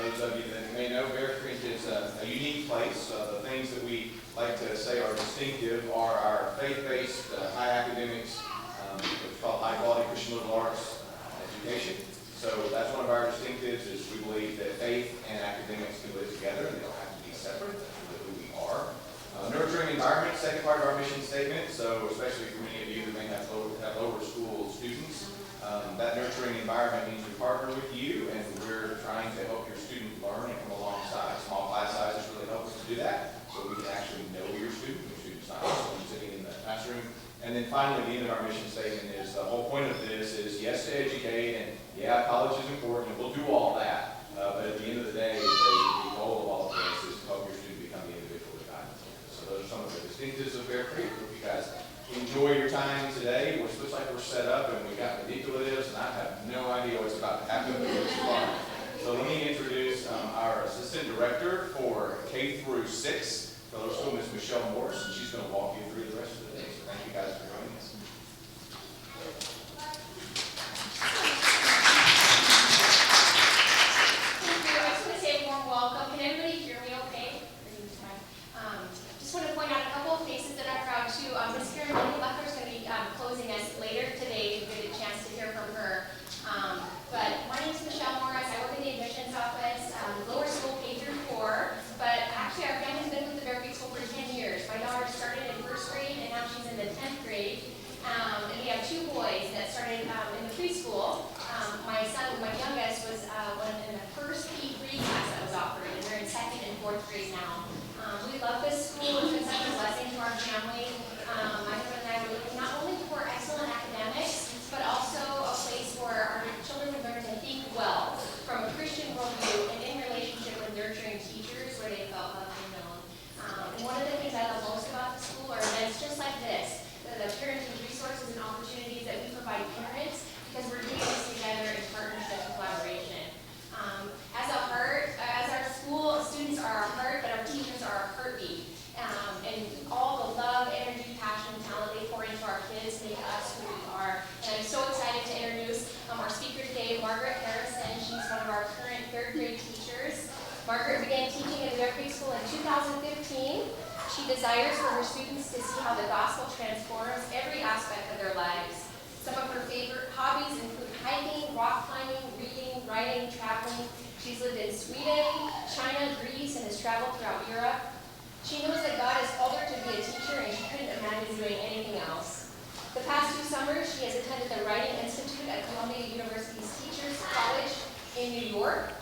Those of you that may know, Bear Creek is a unique place. The things that we like to say are distinctive are our faith-based, high academics, what's called high-quality Christian liberal arts education. So that's one of our distinctives, is we believe that faith and academics can live together and they don't have to be separate. That's really who we are. Nurturing environment, second part of our mission statement. So especially for many of you that may have lower school students, that nurturing environment means we partner with you and we're trying to help your student learn and come alongside. Small class sizes really help us to do that, so we can actually know your student's not just sitting in the classroom. And then finally, the end of our mission statement is the whole point of this is yes to educate, and yeah, college is important, and we'll do all that. But at the end of the day, the goal of all of this is to help your student become the individual that God intended. So those are some of the distinctives of Bear Creek. Hope you guys enjoy your time today. It looks like we're set up and we got manipulatives, and I have no idea what's about to happen, but it's fun. So let me introduce our assistant director for K through 6 for Lower School, Ms. Michelle Morris, and she's going to walk you through the rest of the day. So thank you guys for joining us. Thank you. I just want to say a warm welcome. Can everybody hear me okay? Just want to point out a couple of faces that I'm proud to. Ms. Karen Buckler is going to be closing us later today to get a chance to hear from her. But my name is Michelle Morris. I work in the admissions office, lower school K through 4. But actually, our family's been with the Bear Creek School for 10 years. My daughter started in 1st grade, and now she's in the 10th grade. And we have 2 boys that started in the preschool. My son, my youngest, was one in the first P3 class that was offered, and they're in 2nd and 4th grade now. We love this school. It's been such a blessing to our family. My husband and I were looking not only for excellent academics, but also a place where our children would learn to think well from a Christian worldview and in relationship with nurturing teachers where they felt loved and known. And one of the things I love most about the school are events just like this, the parenting resources and opportunities that we provide parents, because we're doing this together in partnership and collaboration. As our school, students are our heart, but our teachers are our heartbeat. And all the love, energy, passion, talent they pour into our kids make us who we are. And I'm so excited to introduce our speaker today, Margaret Harrison. She's one of our current 3rd grade teachers. Margaret began teaching at the Bear Creek School in 2015. She desires for her students to see how the gospel transforms every aspect of their lives. Some of her favorite hobbies include hiking, rock climbing, reading, writing, traveling. She's lived in Sweden, China, Greece, and has traveled throughout Europe. She knows that God has called her to be a teacher, and she couldn't imagine doing anything else. The past 2 summers, she has attended the Writing Institute at Columbia University's Teachers College in New York,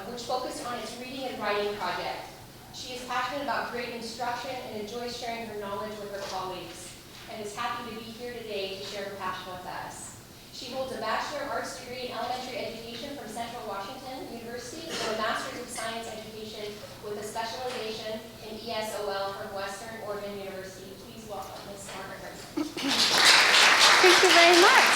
which focused on its reading and writing project. She is passionate about great instruction and enjoys sharing her knowledge with her colleagues, and is happy to be here today to share her passion with us. She holds a Bachelor of Arts degree in elementary education from Central Washington University and a Master's of Science Education with a specialization in ESOL from Western Oregon University. Please welcome Ms. Margaret Harrison. Thank you very much.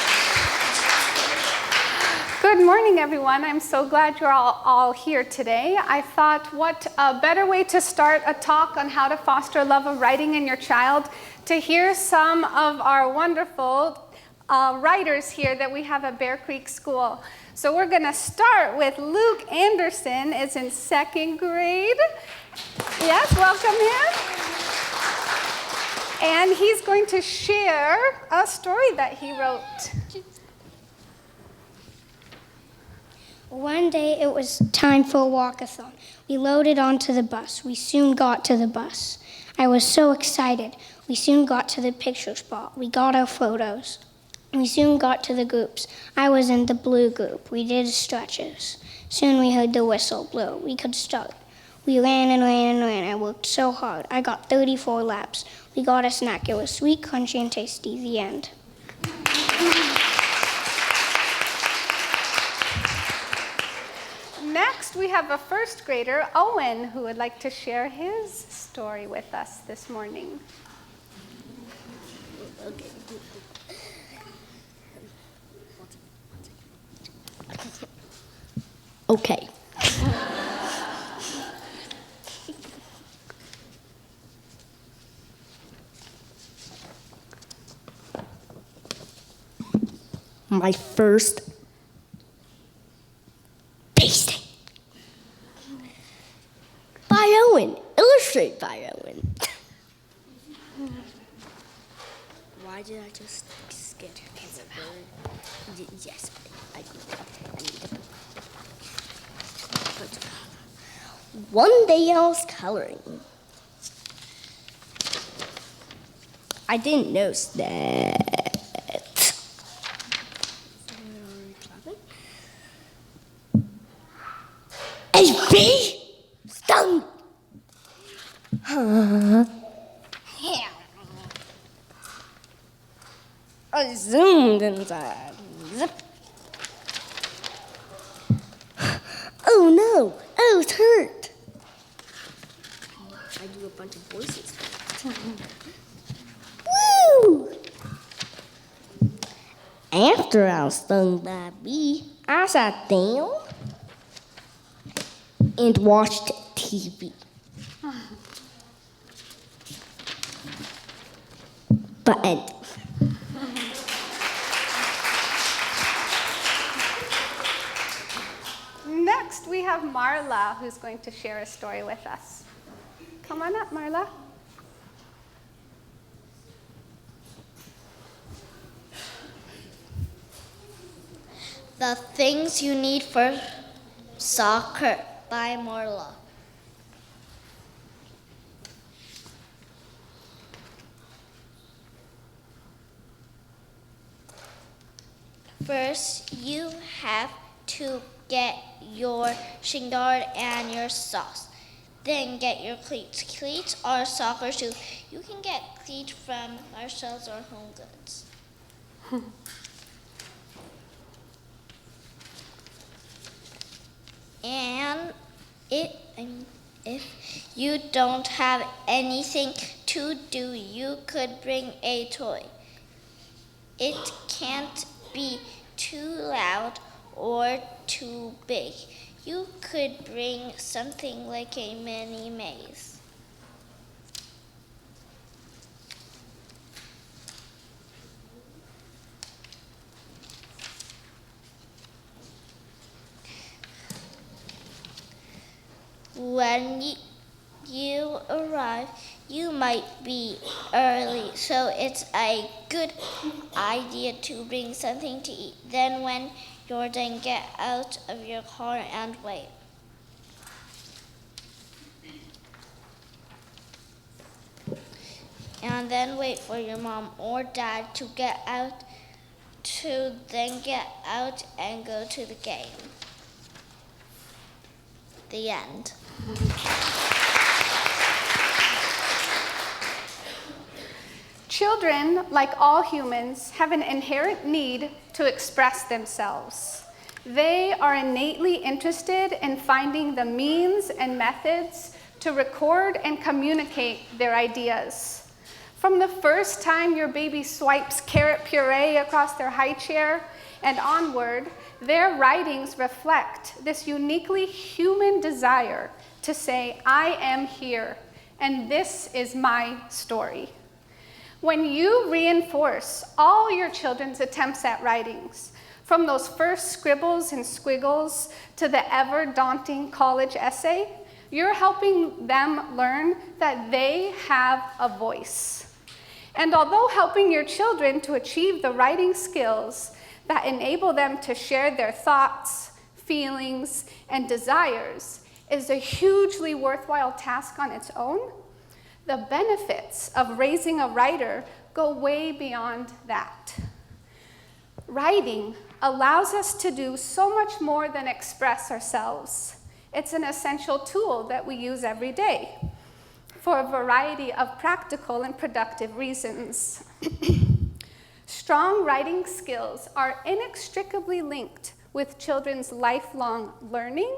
Good morning, everyone. I'm so glad you're all here today. I thought, what a better way to start a talk on how to foster a love of writing in your child, to hear some of our wonderful writers here that we have at Bear Creek School. So we're going to start with Luke Anderson, is in 2nd grade. Yes, welcome him. And he's going to share a story that he wrote. One day it was time for a walkathon. We loaded onto the bus. We soon got to the bus. I was so excited. We soon got to the picture spot. We got our photos. We soon got to the groups. I was in the blue group. We did stretches. Soon we heard the whistle blow. We could start. We ran and ran and ran. I worked so hard. I got 34 laps. We got a snack. It was sweet, crunchy, and tasty. The end. Next, we have a 1st grader, Owen, who would like to share his story with us this morning. Okay. My first bee sting. Owen. Illustrate by Owen. Why did I just get a word? Yes, I need to put. One day I was coloring. I didn't notice that. A bee stung. I zoomed inside. Zip. Oh no, I was hurt. I do a bunch of voices. Woo! After I was stung by a bee, I sat down and watched TV. But Next, we have Marla, who's going to share a story with us. Come on up, Marla. The Things You Need for Soccer by Marla. First, you have to get your shin guard and your socks. Then get your cleats. Cleats are soccer shoes. You can get cleats from Marshalls or Home Goods. And if you don't have anything to do, you could bring a toy. It can't be too loud or too big. You could bring something like a mini maze. When you arrive, you might be early, so it's a good idea to bring something to eat. Then when you're done, get out of your car and wait. And then wait for your mom or dad to get out, to then get out and go to the game. The end. Children, like all humans, have an inherent need to express themselves. They are innately interested in finding the means and methods to record and communicate their ideas. From the first time your baby swipes carrot puree across their high chair and onward, their writings reflect this uniquely human desire to say, I am here, and this is my story. When you reinforce all your children's attempts at writings, from those first scribbles and squiggles to the ever-daunting college essay, you're helping them learn that they have a voice. And although helping your children to achieve the writing skills that enable them to share their thoughts, feelings, and desires is a hugely worthwhile task on its own, the benefits of raising a writer go way beyond that. Writing allows us to do so much more than express ourselves. It's an essential tool that we use every day for a variety of practical and productive reasons. Strong writing skills are inextricably linked with children's lifelong learning,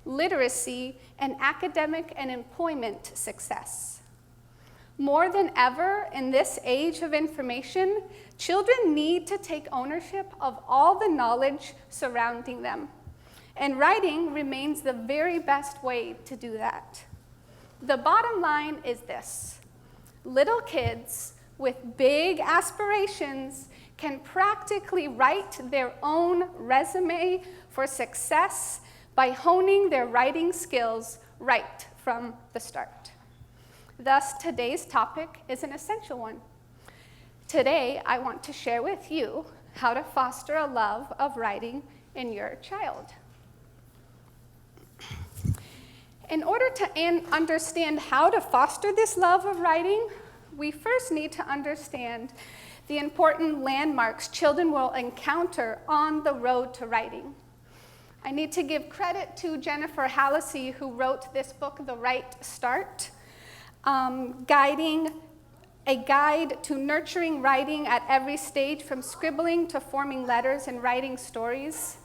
literacy, and academic and employment success. More than ever in this age of information, children need to take ownership of all the knowledge surrounding them. And writing remains the very best way to do that. The bottom line is this: little kids with big aspirations can practically write their own resume for success by honing their writing skills right from the start. Thus, today's topic is an essential one. Today, I want to share with you how to foster a love of writing in your child. In order to understand how to foster this love of writing, we first need to understand the important landmarks children will encounter on the road to writing. I need to give credit to Jennifer Hallisey, who wrote this book, The Right Start, a guide to nurturing writing at every stage, from scribbling to forming letters and writing stories.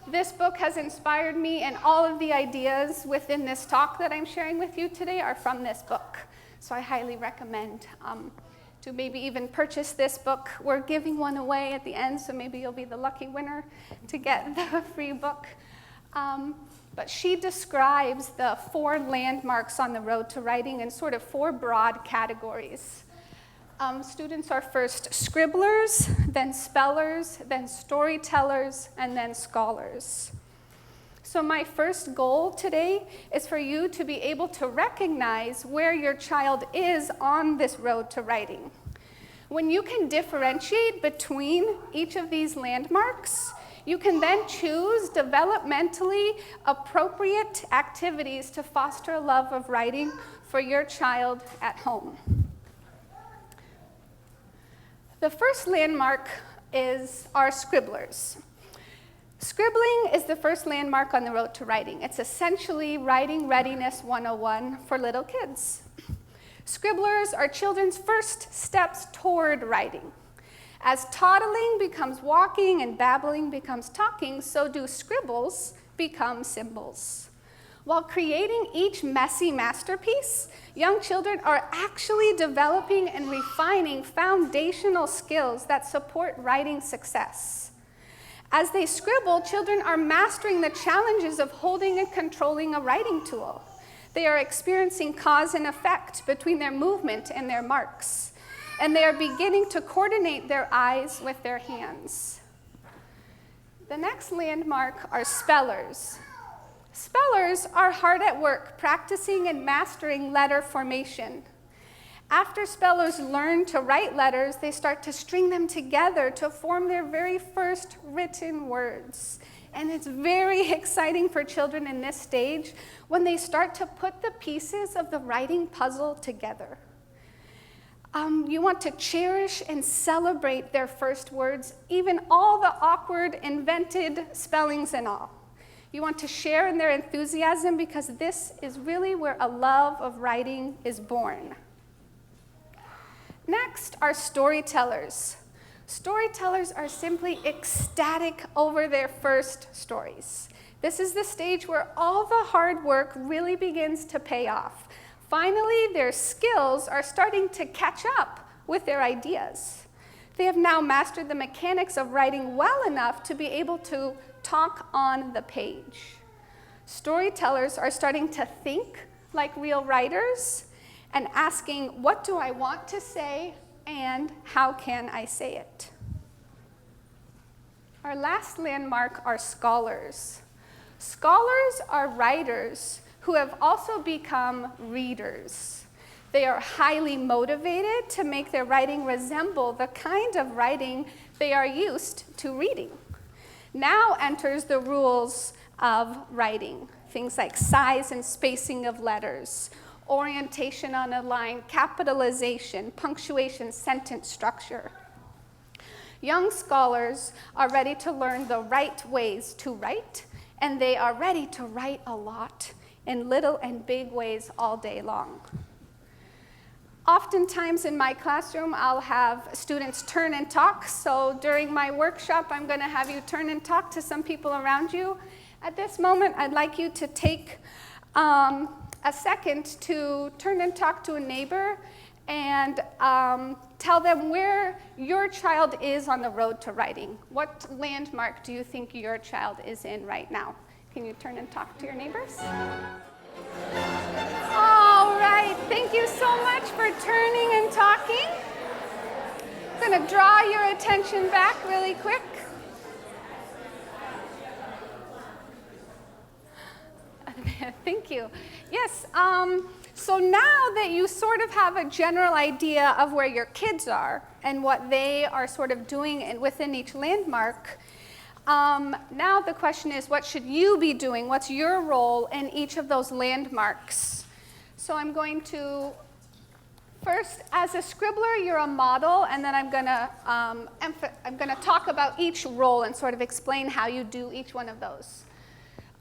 This book has inspired me, and all of the ideas within this talk that I'm sharing with you today are from this book. So I highly recommend to maybe even purchase this book. We're giving one away at the end, so maybe you'll be the lucky winner to get the free book. But she describes the 4 landmarks on the road to writing in sort of 4 broad categories. Students are first scribblers, then spellers, then storytellers, and then scholars. So my first goal today is for you to be able to recognize where your child is on this road to writing. When you can differentiate between each of these landmarks, you can then choose developmentally appropriate activities to foster a love of writing for your child at home. The first landmark is our scribblers. Scribbling is the first landmark on the road to writing. It's essentially Writing Readiness 101 for little kids. Scribblers are children's first steps toward writing. As toddling becomes walking and babbling becomes talking, so do scribbles become symbols. While creating each messy masterpiece, young children are actually developing and refining foundational skills that support writing success. As they scribble, children are mastering the challenges of holding and controlling a writing tool. They are experiencing cause and effect between their movement and their marks, and they are beginning to coordinate their eyes with their hands. The next landmark are spellers. Spellers are hard at work practicing and mastering letter formation. After spellers learn to write letters, they start to string them together to form their very first written words. And it's very exciting for children in this stage when they start to put the pieces of the writing puzzle together. You want to cherish and celebrate their first words, even all the awkward, invented spellings and all. You want to share in their enthusiasm because this is really where a love of writing is born. Next are storytellers. Storytellers are simply ecstatic over their first stories. This is the stage where all the hard work really begins to pay off. Finally, their skills are starting to catch up with their ideas. They have now mastered the mechanics of writing well enough to be able to talk on the page. Storytellers are starting to think like real writers and asking, what do I want to say and how can I say it? Our last landmark are scholars. Scholars are writers who have also become readers. They are highly motivated to make their writing resemble the kind of writing they are used to reading. Now enters the rules of writing, things like size and spacing of letters, orientation on a line, capitalization, punctuation, sentence structure. Young scholars are ready to learn the right ways to write, and they are ready to write a lot in little and big ways all day long. Oftentimes in my classroom, I'll have students turn and talk. So during my workshop, I'm going to have you turn and talk to some people around you. At this moment, I'd like you to take a second to turn and talk to a neighbor and tell them where your child is on the road to writing. What landmark do you think your child is in right now? Can you turn and talk to your neighbors? All right, thank you so much for turning and talking. I'm going to draw your attention back really quick. Thank you. Yes, so now that you sort of have a general idea of where your kids are and what they are sort of doing within each landmark, now the question is, what should you be doing? What's your role in each of those landmarks? So I'm going to, first, as a scribbler, you're a model, and then I'm going to talk about each role and sort of explain how you do each one of those.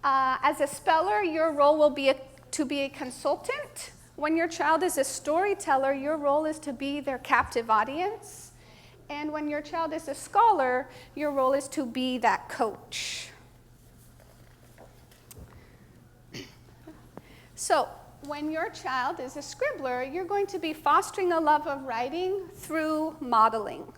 As a speller, your role will be to be a consultant. When your child is a storyteller, your role is to be their captive audience. And when your child is a scholar, your role is to be that coach. So, when your child is a scribbler, you're going to be fostering a love of writing through modeling.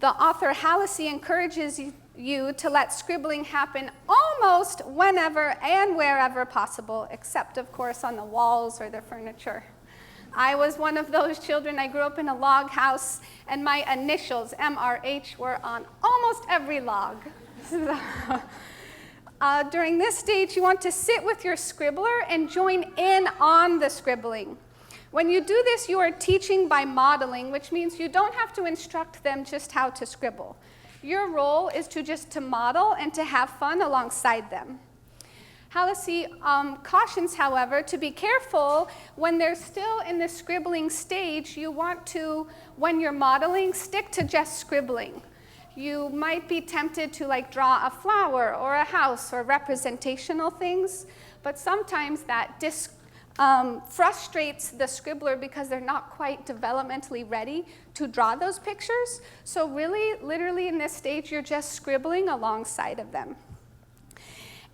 The author Halsey encourages you to let scribbling happen almost whenever and wherever possible, except, of course, on the walls or the furniture. I was one of those children. I grew up in a log house, and my initials, MRH, were on almost every log. During this stage, you want to sit with your scribbler and join in on the scribbling. When you do this, you are teaching by modeling, which means you don't have to instruct them just how to scribble. Your role is just to model and to have fun alongside them. Halsey cautions, however, to be careful when they're still in the scribbling stage. You want to, when you're modeling, stick to just scribbling. You might be tempted to draw a flower or a house or representational things, but sometimes that frustrates the scribbler because they're not quite developmentally ready to draw those pictures. So really, literally in this stage, you're just scribbling alongside of them.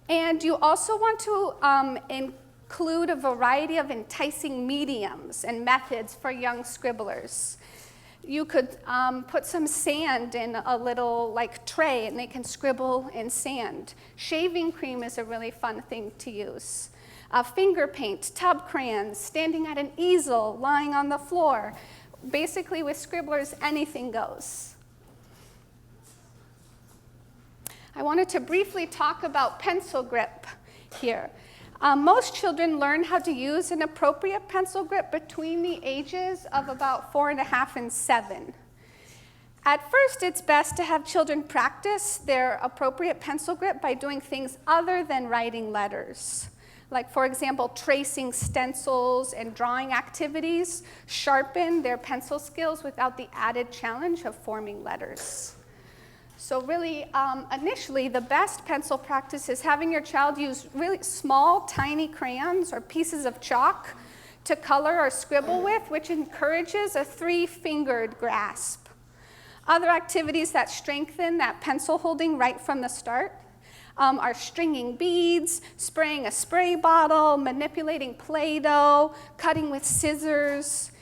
And you also want to include a variety of enticing mediums and methods for young scribblers. You could put some sand in a little tray, and they can scribble in sand. Shaving cream is a really fun thing to use. Finger paint, tub crayons, standing at an easel, lying on the floor. Basically, with scribblers, anything goes. I wanted to briefly talk about pencil grip here. Most children learn how to use an appropriate pencil grip between the ages of about 4.5 and 7. At first, it's best to have children practice their appropriate pencil grip by doing things other than writing letters. Like, for example, tracing stencils and drawing activities sharpen their pencil skills without the added challenge of forming letters. So really, initially, the best pencil practice is having your child use really small, tiny crayons or pieces of chalk to color or scribble with, which encourages a 3-fingered grasp. Other activities that strengthen that pencil holding right from the start are stringing beads, spraying a spray bottle, manipulating Play-Doh, cutting with scissors.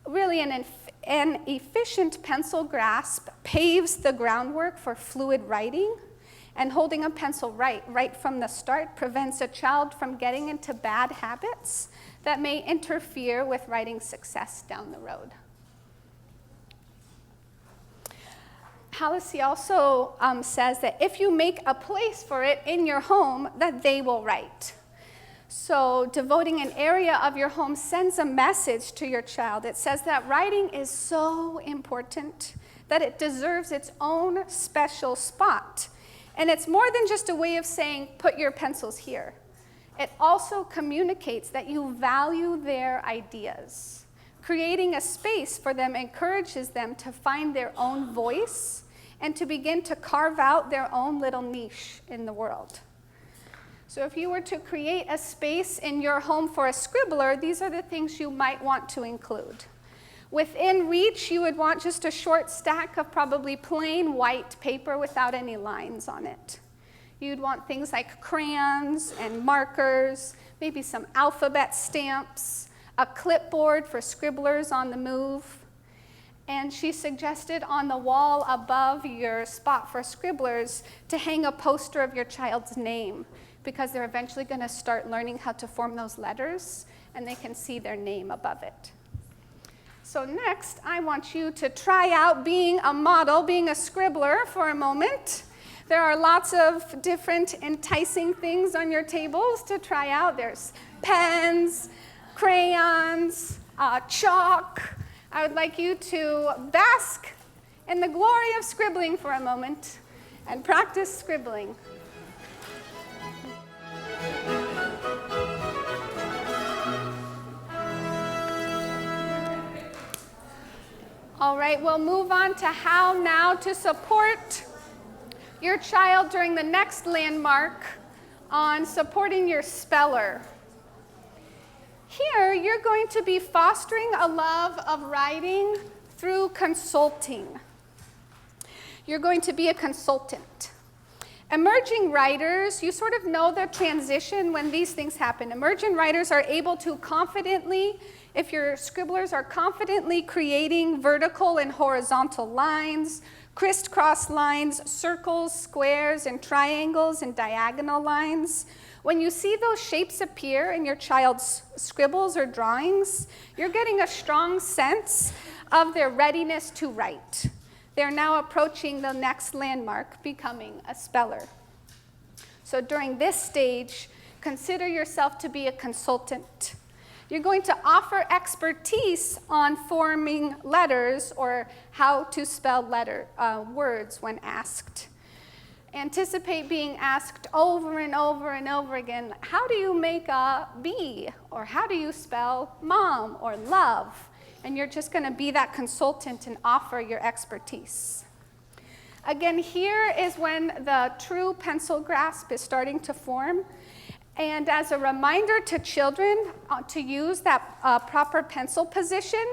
Really, an efficient pencil grasp paves the groundwork for fluid writing, and holding a pencil right from the start prevents a child from getting into bad habits that may interfere with writing success down the road. Halsey also says that if you make a place for it in your home, that they will write. So devoting an area of your home sends a message to your child. It says that writing is so important that it deserves its own special spot. And it's more than just a way of saying, put your pencils here. It also communicates that you value their ideas. Creating a space for them encourages them to find their own voice and to begin to carve out their own little niche in the world. So if you were to create a space in your home for a scribbler, these are the things you might want to include. Within reach, you would want just a short stack of probably plain white paper without any lines on it. You'd want things like crayons and markers, maybe some alphabet stamps, a clipboard for scribblers on the move. And she suggested on the wall above your spot for scribblers to hang a poster of your child's name, because they're eventually going to start learning how to form those letters, and they can see their name above it. So next, I want you to try out being a model, being a scribbler for a moment. There are lots of different enticing things on your tables to try out. There's pens, crayons, chalk. I would like you to bask in the glory of scribbling for a moment and practice scribbling. All right, we'll move on to how now to support your child during the next landmark on supporting your speller. Here, you're going to be fostering a love of writing through consulting. You're going to be a consultant. Emerging writers, you sort of know the transition when these things happen. Emerging writers are able to confidently, if your scribblers are confidently creating vertical and horizontal lines, crisscross lines, circles, squares, and triangles, and diagonal lines. When you see those shapes appear in your child's scribbles or drawings, you're getting a strong sense of their readiness to write. They're now approaching the next landmark, becoming a speller. So during this stage, consider yourself to be a consultant. You're going to offer expertise on forming letters or how to spell words when asked. Anticipate being asked over and over and over again, how do you make a B? Or how do you spell mom or love? And you're just going to be that consultant and offer your expertise. Again, here is when the true pencil grasp is starting to form. And as a reminder to children to use that proper pencil position,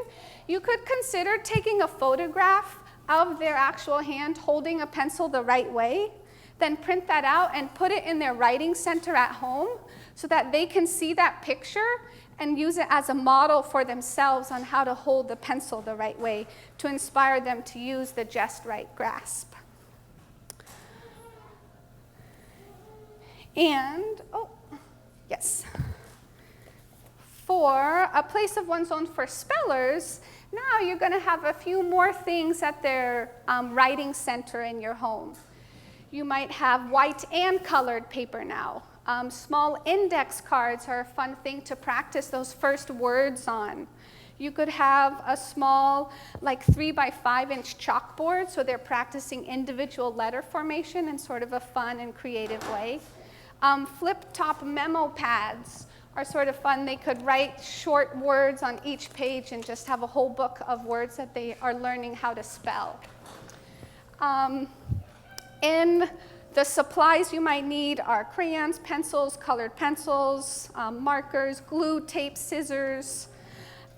you could consider taking a photograph of their actual hand holding a pencil the right way, then print that out and put it in their writing center at home so that they can see that picture and use it as a model for themselves on how to hold the pencil the right way to inspire them to use the just right grasp. And, yes. For a place of one's own for spellers, now you're going to have a few more things at their writing center in your home. You might have white and colored paper now. Small index cards are a fun thing to practice those first words on. You could have a small, like 3 by 5 inch chalkboard, so they're practicing individual letter formation in sort of a fun and creative way. Flip-top memo pads are sort of fun. They could write short words on each page and just have a whole book of words that they are learning how to spell. In the supplies you might need are crayons, pencils, colored pencils, markers, glue, tape, scissors.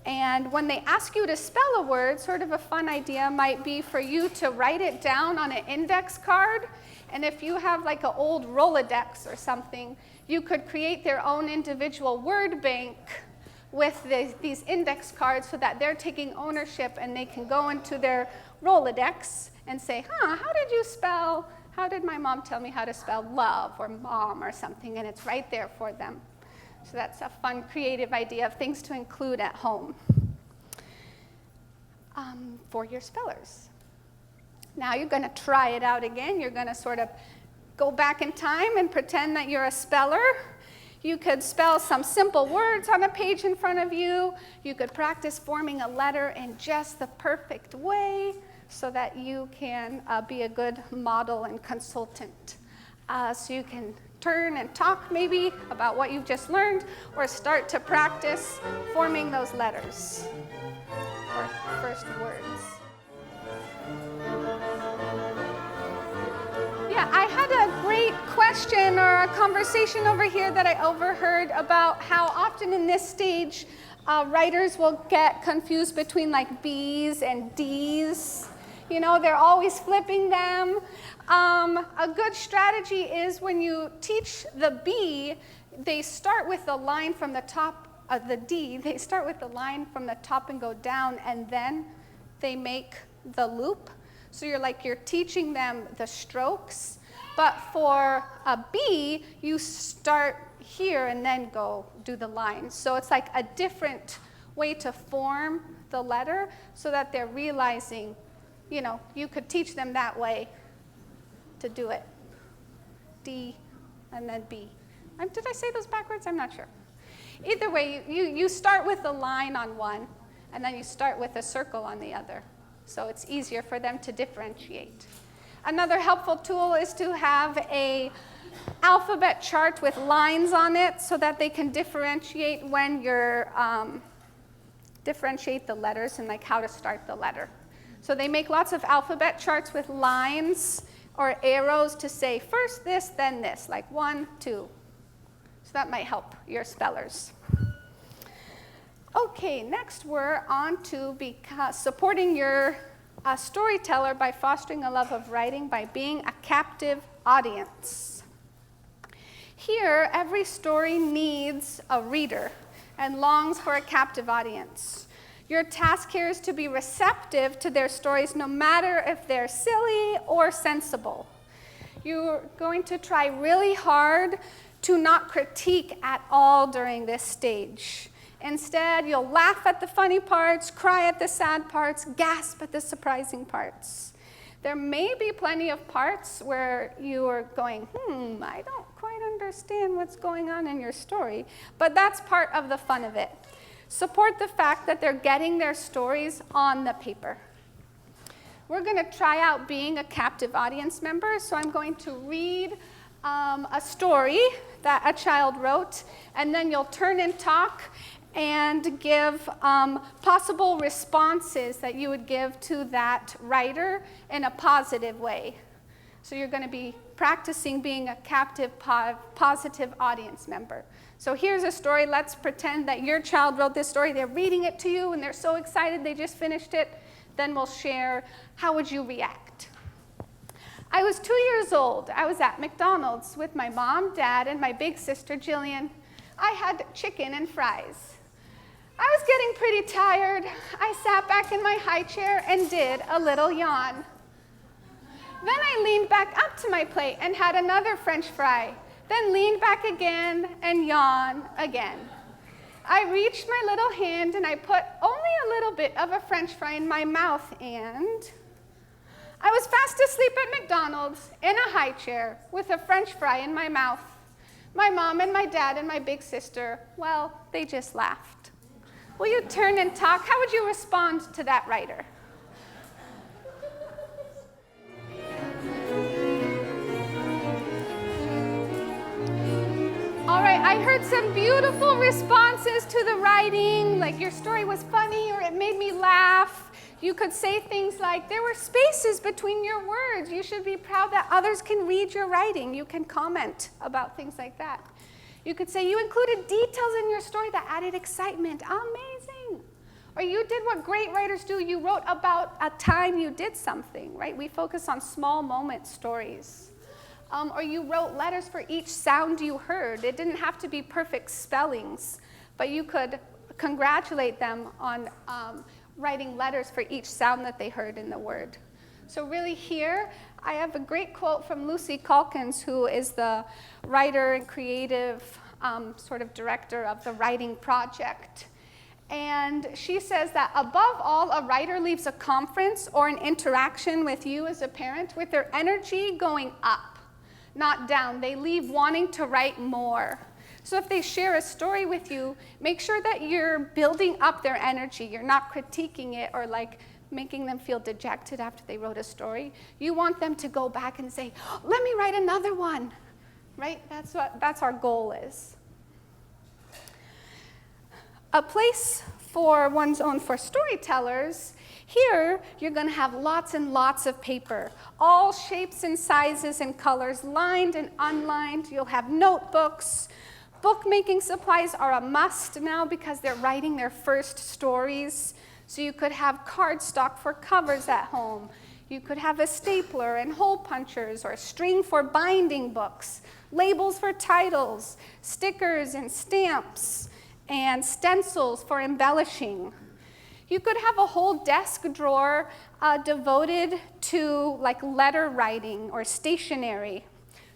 And when they ask you to spell a word, sort of a fun idea might be for you to write it down on an index card. And if you have like an old Rolodex or something, you could create their own individual word bank with these index cards so that they're taking ownership and they can go into their Rolodex and say, how did my mom tell me how to spell love or mom or something? And it's right there for them. So that's a fun, creative idea of things to include at home for your spellers. Now you're going to try it out again. You're going to sort of go back in time and pretend that you're a speller. You could spell some simple words on a page in front of you. You could practice forming a letter in just the perfect way so that you can be a good model and consultant. So you can turn and talk maybe about what you've just learned or start to practice forming those letters or first words. Yeah, I had a great question or a conversation over here that I overheard about how often in this stage writers will get confused between like B's and D's. You know, they're always flipping them. A good strategy is when you teach the B, they start with the line from the top of the D. They start with the line from the top and go down, and then they make the loop. So you're teaching them the strokes. But for a B, you start here and then go do the lines. So it's like a different way to form the letter so that they're realizing, you know, you could teach them that way to do it. D, and then B. Did I say those backwards? I'm not sure. Either way, you start with a line on one, and then you start with a circle on the other. So it's easier for them to differentiate. Another helpful tool is to have a alphabet chart with lines on it so that they can differentiate when you're differentiate the letters and like how to start the letter. So they make lots of alphabet charts with lines or arrows to say first this, then this, like 1, 2. So that might help your spellers. Okay, next we're on to supporting your storyteller by fostering a love of writing by being a captive audience. Here, every story needs a reader and longs for a captive audience. Your task here is to be receptive to their stories no matter if they're silly or sensible. You're going to try really hard to not critique at all during this stage. Instead, you'll laugh at the funny parts, cry at the sad parts, gasp at the surprising parts. There may be plenty of parts where you are going, I don't quite understand what's going on in your story, but that's part of the fun of it. Support the fact that they're getting their stories on the paper. We're going to try out being a captive audience member, so I'm going to read a story that a child wrote, and then you'll turn and talk and give possible responses that you would give to that writer in a positive way. So you're going to be practicing being a captive, positive audience member. So here's a story. Let's pretend that your child wrote this story. They're reading it to you, and they're so excited they just finished it. Then we'll share, how would you react? I was 2 years old. I was at McDonald's with my mom, dad, and my big sister, Jillian. I had chicken and fries. I was getting pretty tired. I sat back in my high chair and did a little yawn. Then I leaned back up to my plate and had another French fry, then leaned back again and yawned again. I reached my little hand and I put only a little bit of a French fry in my mouth, and I was fast asleep at McDonald's in a high chair with a French fry in my mouth. My mom and my dad and my big sister, well, they just laughed. Will you turn and talk? How would you respond to that writer? All right, I heard some beautiful responses to the writing, like your story was funny or it made me laugh. You could say things like, there were spaces between your words. You should be proud that others can read your writing. You can comment about things like that. You could say, you included details in your story that added excitement. Amazing. Or you did what great writers do. You wrote about a time you did something, right? We focus on small moment stories. Or you wrote letters for each sound you heard. It didn't have to be perfect spellings, but you could congratulate them on writing letters for each sound that they heard in the word. So really here, I have a great quote from Lucy Calkins, who is the writer and creative sort of director of the writing project. And she says that above all, a writer leaves a conference or an interaction with you as a parent with their energy going up, not down. They leave wanting to write more. So if they share a story with you, make sure that you're building up their energy. You're not critiquing it or like making them feel dejected after they wrote a story. You want them to go back and say, let me write another one, right? That's our goal is. A place for one's own for storytellers. Here, you're going to have lots and lots of paper, all shapes and sizes and colors, lined and unlined. You'll have notebooks. Bookmaking supplies are a must now because they're writing their first stories. So you could have cardstock for covers at home. You could have a stapler and hole punchers or string for binding books, labels for titles, stickers and stamps, and stencils for embellishing. You could have a whole desk drawer devoted to like letter writing or stationery.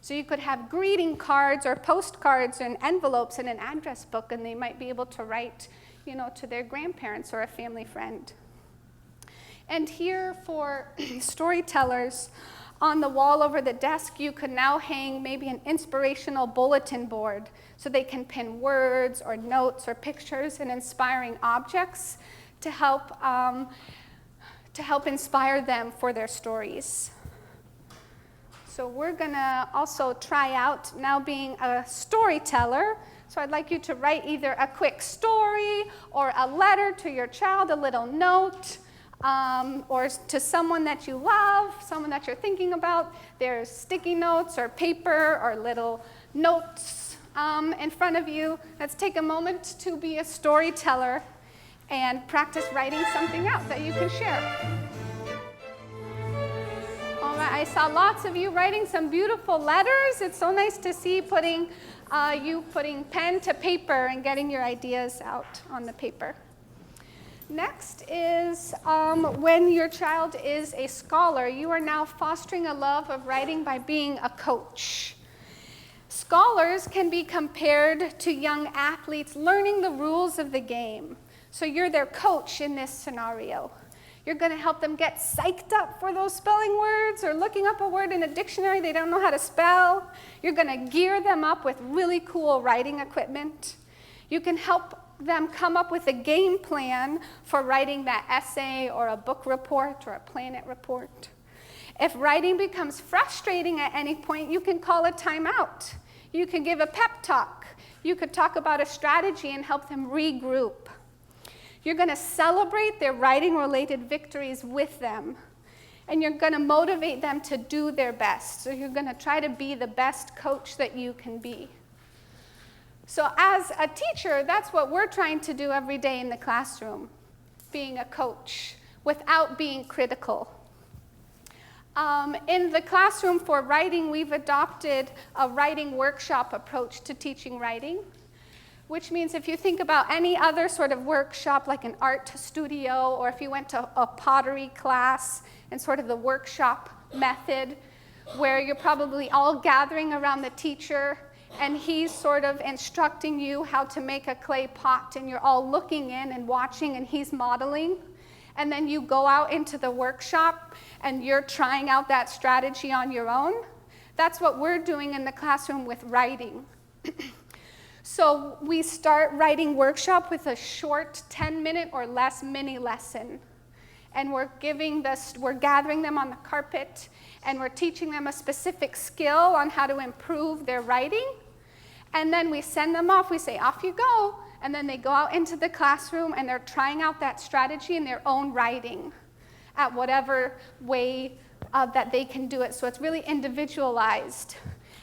So you could have greeting cards or postcards and envelopes in an address book, and they might be able to write, to their grandparents or a family friend. And here for storytellers, on the wall over the desk, you could now hang maybe an inspirational bulletin board so they can pin words or notes or pictures and inspiring objects to help inspire them for their stories. So we're gonna also try out now being a storyteller. So I'd like you to write either a quick story or a letter to your child, a little note, or to someone that you love, someone that you're thinking about. There's sticky notes or paper or little notes in front of you. Let's take a moment to be a storyteller and practice writing something out that you can share. All right, I saw lots of you writing some beautiful letters. It's so nice to see you putting pen to paper and getting your ideas out on the paper. Next is when your child is a scholar, you are now fostering a love of writing by being a coach. Scholars can be compared to young athletes learning the rules of the game. So you're their coach in this scenario. You're going to help them get psyched up for those spelling words or looking up a word in a dictionary they don't know how to spell. You're going to gear them up with really cool writing equipment. You can help them come up with a game plan for writing that essay or a book report or a planet report. If writing becomes frustrating at any point, you can call a timeout. You can give a pep talk. You could talk about a strategy and help them regroup. You're going to celebrate their writing-related victories with them, and you're going to motivate them to do their best. So you're going to try to be the best coach that you can be. So as a teacher, that's what we're trying to do every day in the classroom, being a coach without being critical. In the classroom for writing, we've adopted a writing workshop approach to teaching writing, which means if you think about any other sort of workshop, like an art studio, or if you went to a pottery class and sort of the workshop method, where you're probably all gathering around the teacher, and he's sort of instructing you how to make a clay pot, and you're all looking in and watching, and he's modeling. And then you go out into the workshop, and you're trying out that strategy on your own. That's what we're doing in the classroom with writing. So we start writing workshop with a short 10-minute or less mini lesson. And we're gathering them on the carpet, and we're teaching them a specific skill on how to improve their writing. And then we send them off. We say, off you go. And then they go out into the classroom, and they're trying out that strategy in their own writing at whatever way that they can do it. So it's really individualized.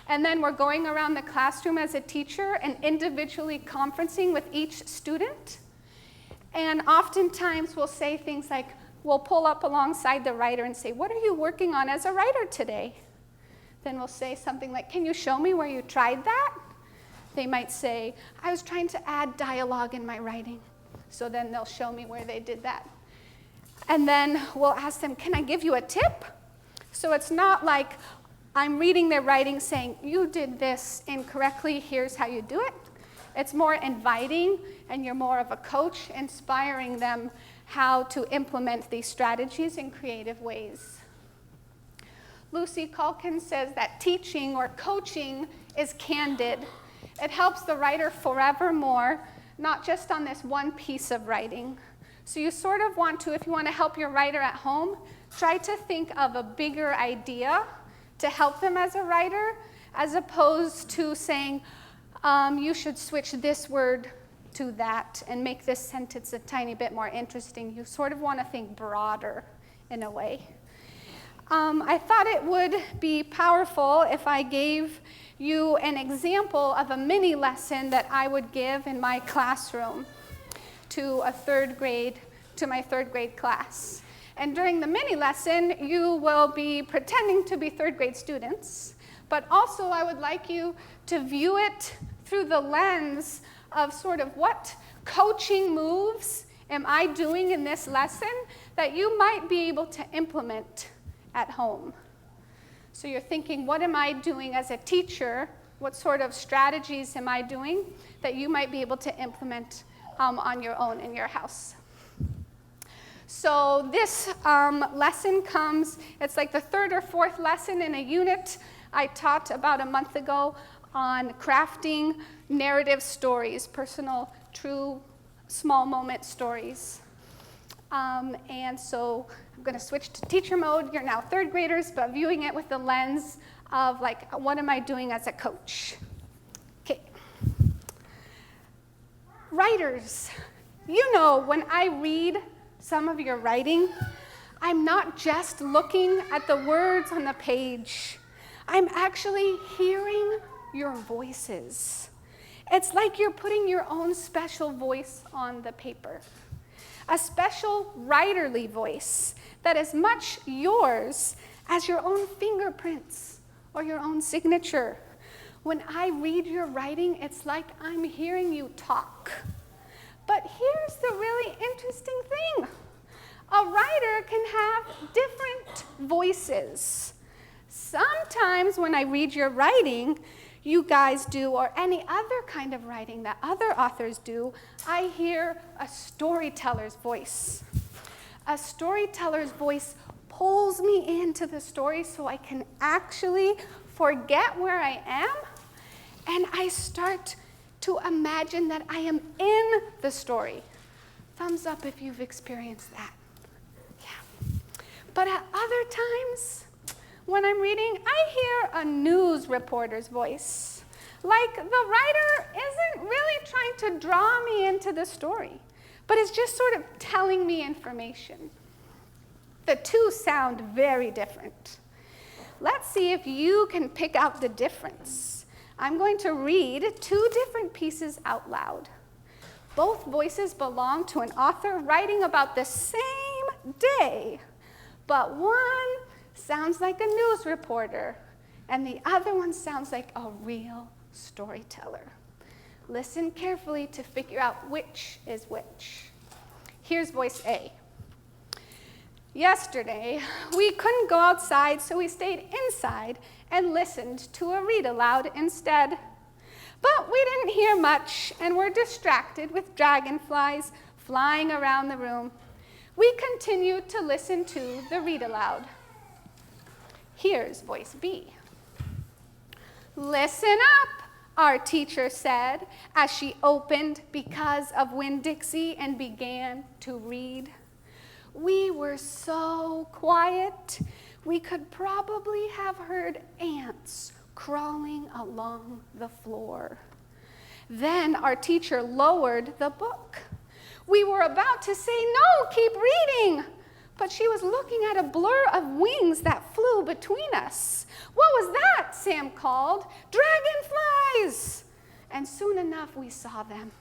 And then we're going around the classroom as a teacher and individually conferencing with each student. And oftentimes we'll say things like, we'll pull up alongside the writer and say, what are you working on as a writer today? Then we'll say something like, can you show me where you tried that? They might say, I was trying to add dialogue in my writing. So then they'll show me where they did that. And then we'll ask them, can I give you a tip? So it's not like I'm reading their writing saying, you did this incorrectly, here's how you do it. It's more inviting, and you're more of a coach, inspiring them how to implement these strategies in creative ways. Lucy Calkin says that teaching or coaching is candid. It helps the writer forevermore, not just on this one piece of writing. So you sort of want to, if you want to help your writer at home, try to think of a bigger idea to help them as a writer, as opposed to saying, you should switch this word to that and make this sentence a tiny bit more interesting. You sort of want to think broader in a way. I thought it would be powerful if I gave you an example of a mini lesson that I would give in my classroom to my third grade class. And during the mini lesson, you will be pretending to be third grade students, but also I would like you to view it through the lens of sort of what coaching moves am I doing in this lesson that you might be able to implement at home. So you're thinking, what am I doing as a teacher? What sort of strategies am I doing that you might be able to implement on your own in your house? So this lesson comes, it's like the third or fourth lesson in a unit I taught about a month ago on crafting narrative stories, personal, true, small moment stories. And so I'm going to switch to teacher mode. You're now third graders, but viewing it with the lens of like, what am I doing as a coach? Okay. Writers, you know, when I read some of your writing, I'm not just looking at the words on the page. I'm actually hearing your voices. It's like you're putting your own special voice on the paper. A special writerly voice that is much yours as your own fingerprints or your own signature. When I read your writing, it's like I'm hearing you talk. But here's the really interesting thing. A writer can have different voices. Sometimes when I read your writing, you guys do, or any other kind of writing that other authors do, I hear a storyteller's voice. A storyteller's voice pulls me into the story so I can actually forget where I am, and I start to imagine that I am in the story. Thumbs up if you've experienced that. Yeah. But at other times, when I'm reading, I hear a news reporter's voice. Like the writer isn't really trying to draw me into the story, but is just sort of telling me information. The two sound very different. Let's see if you can pick out the difference. I'm going to read two different pieces out loud. Both voices belong to an author writing about the same day, but one sounds like a news reporter, and the other one sounds like a real storyteller. Listen carefully to figure out which is which. Here's voice A. Yesterday, we couldn't go outside, so we stayed inside and listened to a read-aloud instead. But we didn't hear much and were distracted with dragonflies flying around the room. We continued to listen to the read-aloud. Here's voice B. Listen up, our teacher said as she opened Because of Winn-Dixie and began to read. We were so quiet, we could probably have heard ants crawling along the floor. Then our teacher lowered the book. We were about to say, no, keep reading, but she was looking at a blur of wings that flew between us. What was that? Sam called. Dragonflies! And soon enough, we saw them.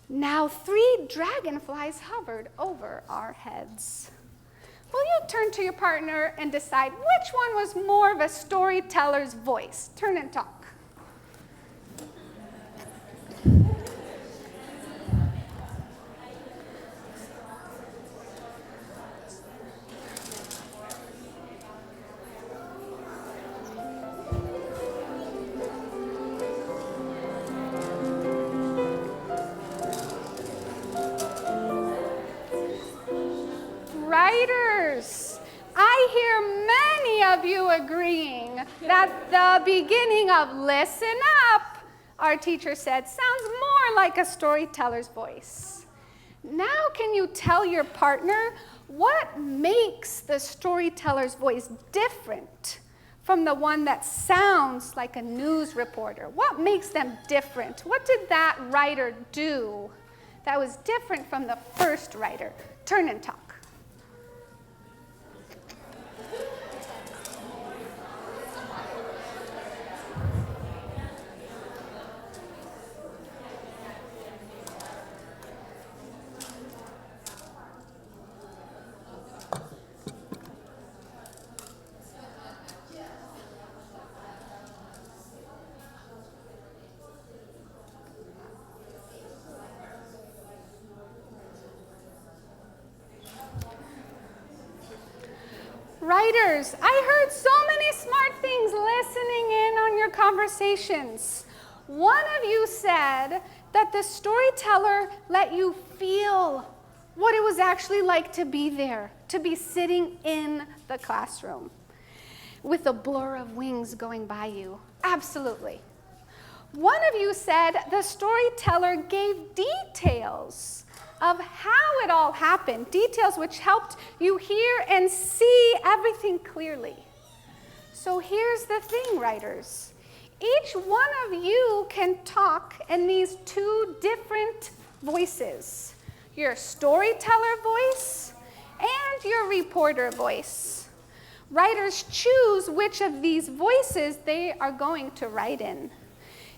Now 3 dragonflies hovered over our heads. Will you turn to your partner and decide which one was more of a storyteller's voice? Turn and talk. Writers, I hear many of you agreeing that the beginning of listen up, our teacher said, sounds more like a storyteller's voice. Now can you tell your partner what makes the storyteller's voice different from the one that sounds like a news reporter? What makes them different? What did that writer do that was different from the first writer? Turn and talk. Writers, I heard so many smart things listening in on your conversations. One of you said that the storyteller let you feel what it was actually like to be there, to be sitting in the classroom with a blur of wings going by you. Absolutely. One of you said the storyteller gave details of how it all happened, details which helped you hear and see everything clearly. So here's the thing, writers. Each one of you can talk in these two different voices, your storyteller voice and your reporter voice. Writers choose which of these voices they are going to write in.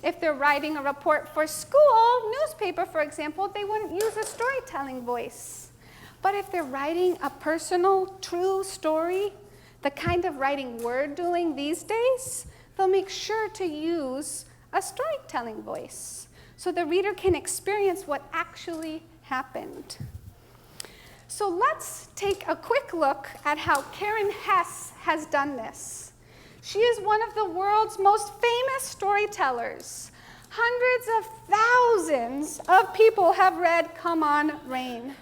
If they're writing a report for school, newspaper, for example, they wouldn't use a storytelling voice. But if they're writing a personal, true story, the kind of writing we're doing these days, they'll make sure to use a storytelling voice so the reader can experience what actually happened. So let's take a quick look at how Karen Hess has done this. She is one of the world's most famous storytellers. Hundreds of thousands of people have read Come On, Rain.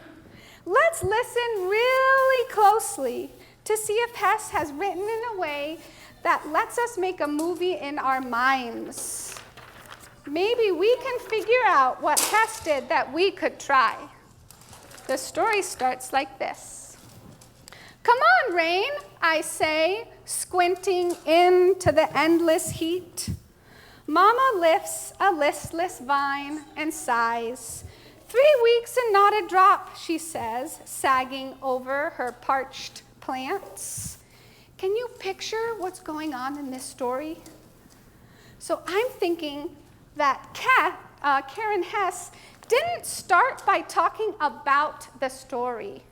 Let's listen really closely to see if Hess has written in a way that lets us make a movie in our minds. Maybe we can figure out what Hess did that we could try. The story starts like this. Come on, rain, I say, squinting into the endless heat. Mama lifts a listless vine and sighs. 3 weeks and not a drop, she says, sagging over her parched plants. Can you picture what's going on in this story? So I'm thinking that Karen Hess didn't start by talking about the story.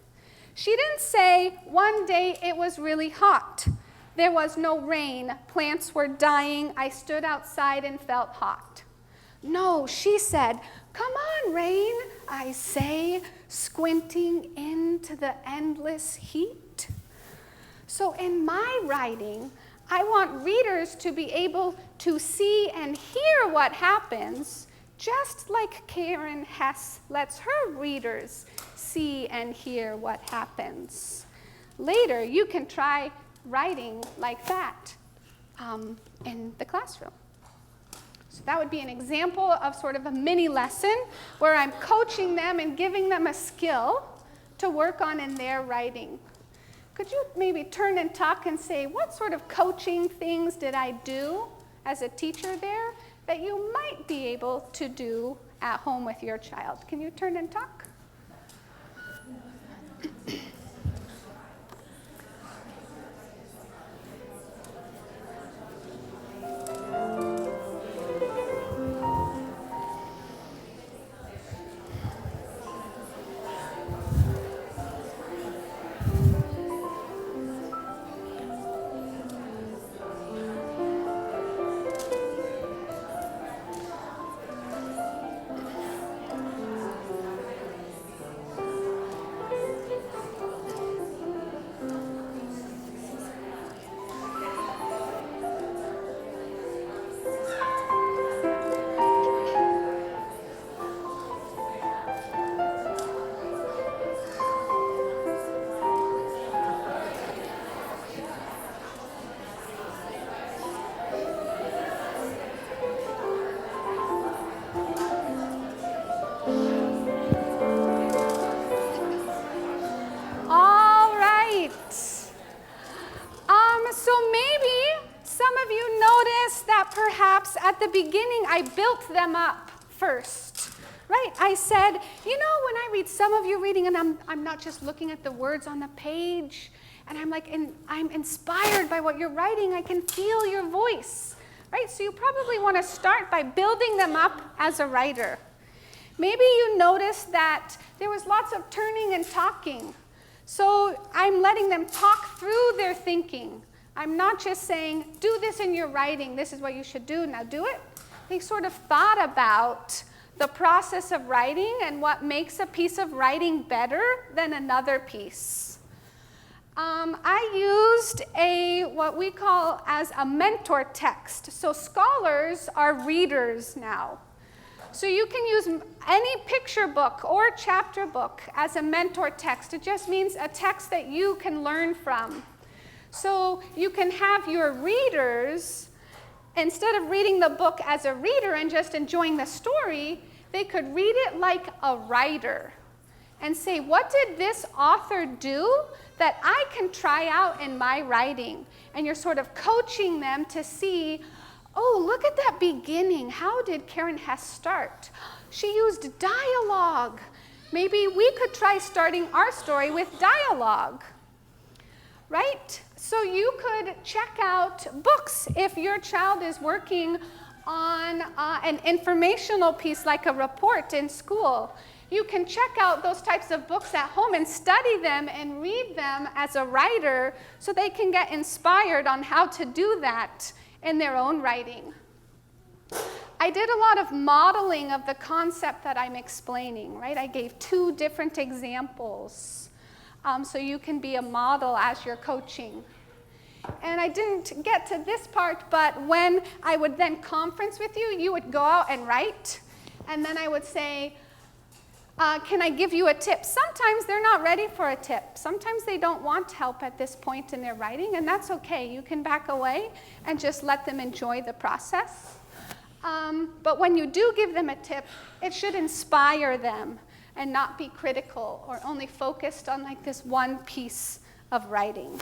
She didn't say, one day it was really hot. There was no rain. Plants were dying. I stood outside and felt hot. No, she said, come on, rain, I say, squinting into the endless heat. So in my writing, I want readers to be able to see and hear what happens, just like Karen Hess lets her readers see and hear what happens. Later, you can try writing like that in the classroom. So that would be an example of sort of a mini lesson where I'm coaching them and giving them a skill to work on in their writing. Could you maybe turn and talk and say, what sort of coaching things did I do as a teacher there that you might be able to do at home with your child? Can you turn and talk? Perhaps at the beginning, I built them up first, right? I said, you know, when I read some of you reading, and I'm not just looking at the words on the page, and I'm like, I'm inspired by what you're writing. I can feel your voice, right? So you probably want to start by building them up as a writer. Maybe you noticed that there was lots of turning and talking. So I'm letting them talk through their thinking. I'm not just saying, do this in your writing, this is what you should do, now do it. They sort of thought about the process of writing and what makes a piece of writing better than another piece. I used what we call as a mentor text. So scholars are readers now. So you can use any picture book or chapter book as a mentor text. It just means a text that you can learn from. So you can have your readers, instead of reading the book as a reader and just enjoying the story, they could read it like a writer and say, what did this author do that I can try out in my writing? And you're sort of coaching them to see, oh, look at that beginning. How did Karen Hess start? She used dialogue. Maybe we could try starting our story with dialogue, right? So you could check out books if your child is working on an informational piece like a report in school. You can check out those types of books at home and study them and read them as a writer so they can get inspired on how to do that in their own writing. I did a lot of modeling of the concept that I'm explaining, right? I gave 2 different examples so you can be a model as you're coaching. And I didn't get to this part, but when I would then conference with you, you would go out and write, and then I would say, can I give you a tip? Sometimes they're not ready for a tip. Sometimes they don't want help at this point in their writing, and that's okay. You can back away and just let them enjoy the process. But when you do give them a tip, it should inspire them and not be critical or only focused on like this one piece of writing.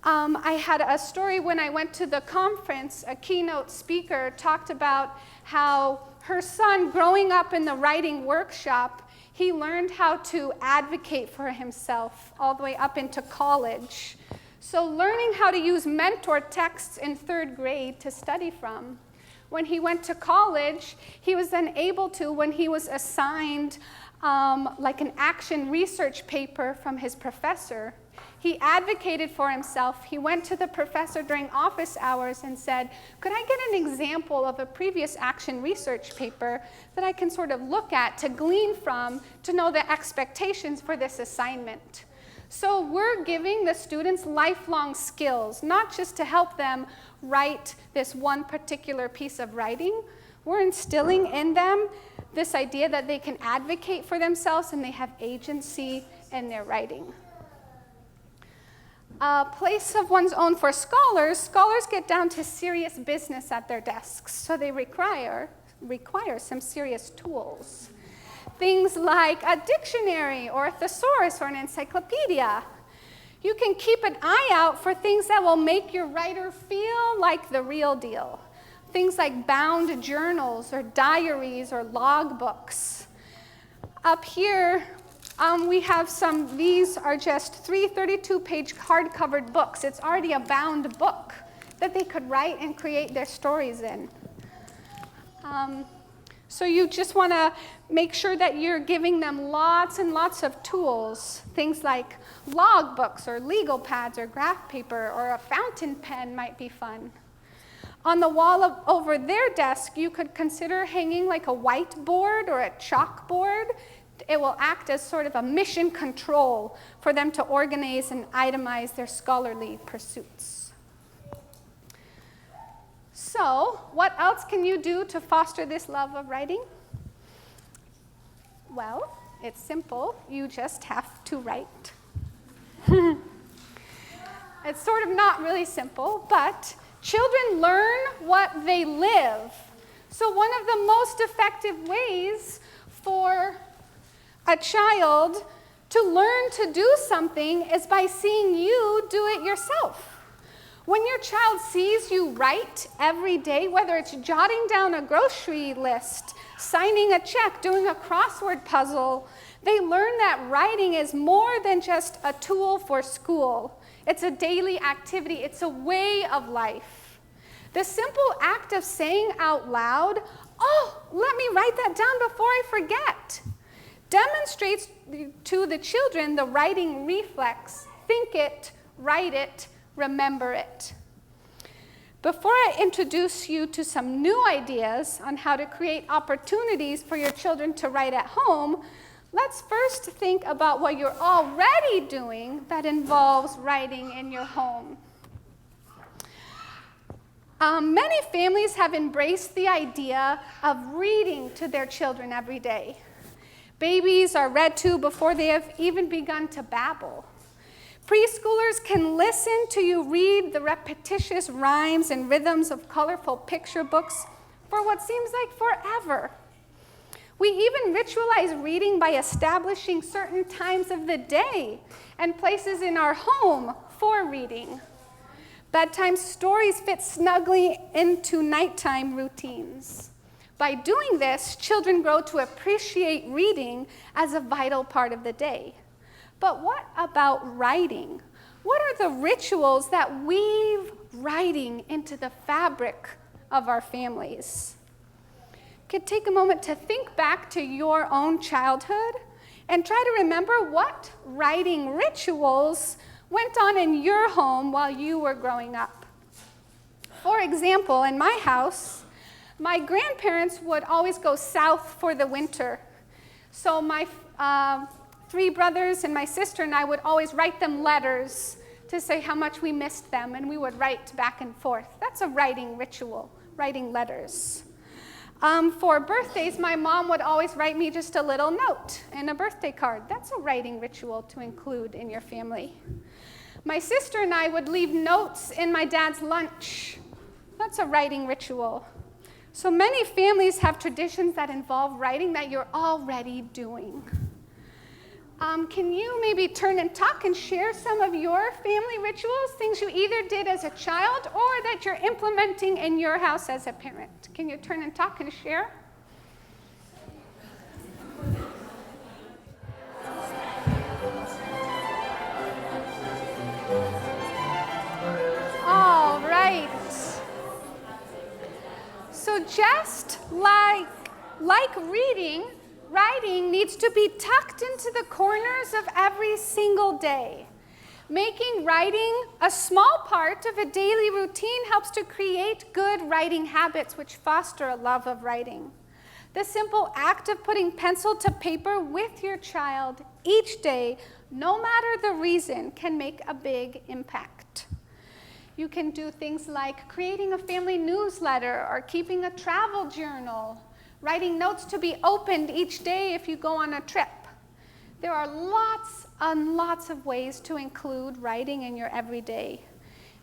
I had a story when I went to the conference. A keynote speaker talked about how her son, growing up in the writing workshop, he learned how to advocate for himself all the way up into college. So learning how to use mentor texts in 3rd grade to study from. When he went to college, he was then able to, when he was assigned like an action research paper from his professor, he advocated for himself. He went to the professor during office hours and said, could I get an example of a previous action research paper that I can sort of look at to glean from to know the expectations for this assignment? So we're giving the students lifelong skills, not just to help them write this one particular piece of writing. We're instilling in them this idea that they can advocate for themselves and they have agency in their writing. A place of one's own for scholars. Scholars get down to serious business at their desks, so they require some serious tools. Things like a dictionary or a thesaurus or an encyclopedia. You can keep an eye out for things that will make your writer feel like the real deal. Things like bound journals or diaries or logbooks. Up here, we have some. These are just 3 32-page hard-covered books. It's already a bound book that they could write and create their stories in. So you just want to make sure that you're giving them lots and lots of tools. Things like log books or legal pads or graph paper or a fountain pen might be fun. On the wall over their desk, you could consider hanging like a whiteboard or a chalkboard. It will act as sort of a mission control for them to organize and itemize their scholarly pursuits. So, what else can you do to foster this love of writing? Well, it's simple. You just have to write. It's sort of not really simple, but children learn what they live. So one of the most effective ways for a child to learn to do something is by seeing you do it yourself. When your child sees you write every day, whether it's jotting down a grocery list, signing a check, doing a crossword puzzle, they learn that writing is more than just a tool for school. It's a daily activity. It's a way of life. The simple act of saying out loud, "Oh, let me write that down before I forget," demonstrates to the children the writing reflex. Think it, write it, remember it. Before I introduce you to some new ideas on how to create opportunities for your children to write at home, let's first think about what you're already doing that involves writing in your home. Many families have embraced the idea of reading to their children every day. Babies are read to before they have even begun to babble. Preschoolers can listen to you read the repetitious rhymes and rhythms of colorful picture books for what seems like forever. We even ritualize reading by establishing certain times of the day and places in our home for reading. Bedtime stories fit snugly into nighttime routines. By doing this, children grow to appreciate reading as a vital part of the day. But what about writing? What are the rituals that weave writing into the fabric of our families? Could take a moment to think back to your own childhood and try to remember what writing rituals went on in your home while you were growing up. For example, in my house, my grandparents would always go south for the winter. So my 3 brothers and my sister and I would always write them letters to say how much we missed them, and we would write back and forth. That's a writing ritual, writing letters. For birthdays, my mom would always write me just a little note and a birthday card. That's a writing ritual to include in your family. My sister and I would leave notes in my dad's lunch. That's a writing ritual. So many families have traditions that involve writing that you're already doing. Can you maybe turn and talk and share some of your family rituals, things you either did as a child or that you're implementing in your house as a parent? Can you turn and talk and share? All right. So just like reading, writing needs to be tucked into the corners of every single day. Making writing a small part of a daily routine helps to create good writing habits which foster a love of writing. The simple act of putting pencil to paper with your child each day, no matter the reason, can make a big impact. You can do things like creating a family newsletter or keeping a travel journal, writing notes to be opened each day if you go on a trip. There are lots and lots of ways to include writing in your everyday.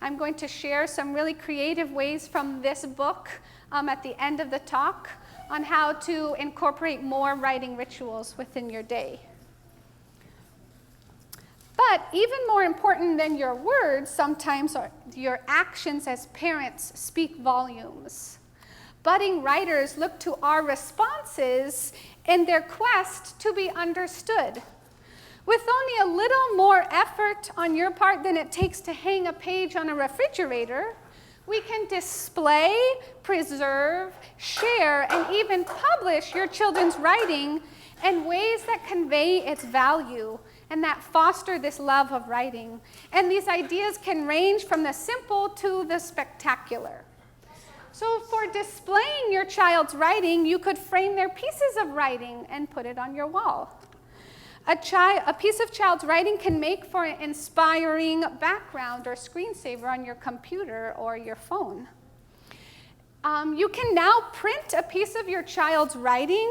I'm going to share some really creative ways from this book at the end of the talk on how to incorporate more writing rituals within your day. But even more important than your words sometimes are your actions as parents speak volumes. Budding writers look to our responses in their quest to be understood. With only a little more effort on your part than it takes to hang a page on a refrigerator, we can display, preserve, share, and even publish your children's writing in ways that convey its value and that foster this love of writing. And these ideas can range from the simple to the spectacular. So for displaying your child's writing, you could frame their pieces of writing and put it on your wall. A piece of child's writing can make for an inspiring background or screensaver on your computer or your phone. You can now print a piece of your child's writing.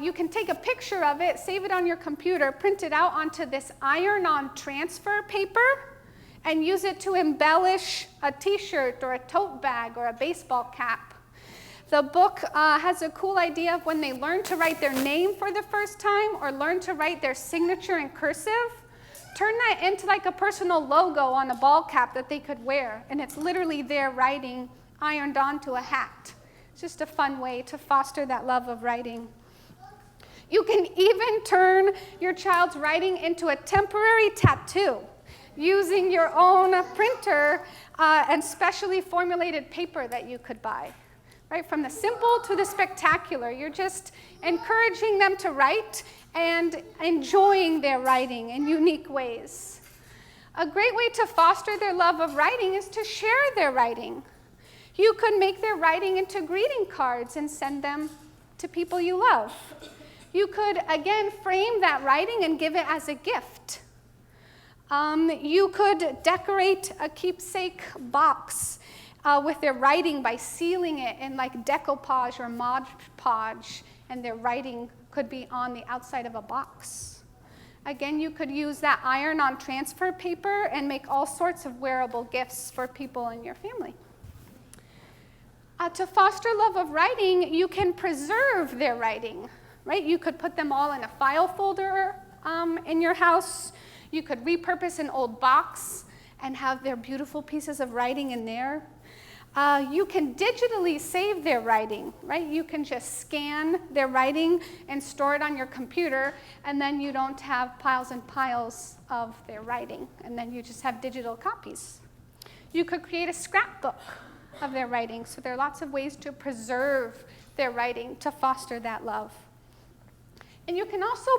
You can take a picture of it, save it on your computer, print it out onto this iron-on transfer paper, and use it to embellish a t-shirt or a tote bag or a baseball cap. The book has a cool idea of when they learn to write their name for the first time or learn to write their signature in cursive, turn that into like a personal logo on a ball cap that they could wear, and it's literally their writing ironed onto a hat. It's just a fun way to foster that love of writing. You can even turn your child's writing into a temporary tattoo using your own printer and specially formulated paper that you could buy. Right? From the simple to the spectacular, you're just encouraging them to write and enjoying their writing in unique ways. A great way to foster their love of writing is to share their writing. You could make their writing into greeting cards and send them to people you love. You could, again, frame that writing and give it as a gift. You could decorate a keepsake box with their writing by sealing it in like decoupage or Mod Podge, and their writing could be on the outside of a box. Again, you could use that iron-on transfer paper and make all sorts of wearable gifts for people in your family. To foster love of writing, you can preserve their writing, right? You could put them all in a file folder in your house. You could repurpose an old box and have their beautiful pieces of writing in there. You can digitally save their writing, right? You can just scan their writing and store it on your computer, and then you don't have piles and piles of their writing, and then you just have digital copies. You could create a scrapbook of their writing, so there are lots of ways to preserve their writing to foster that love. And you can also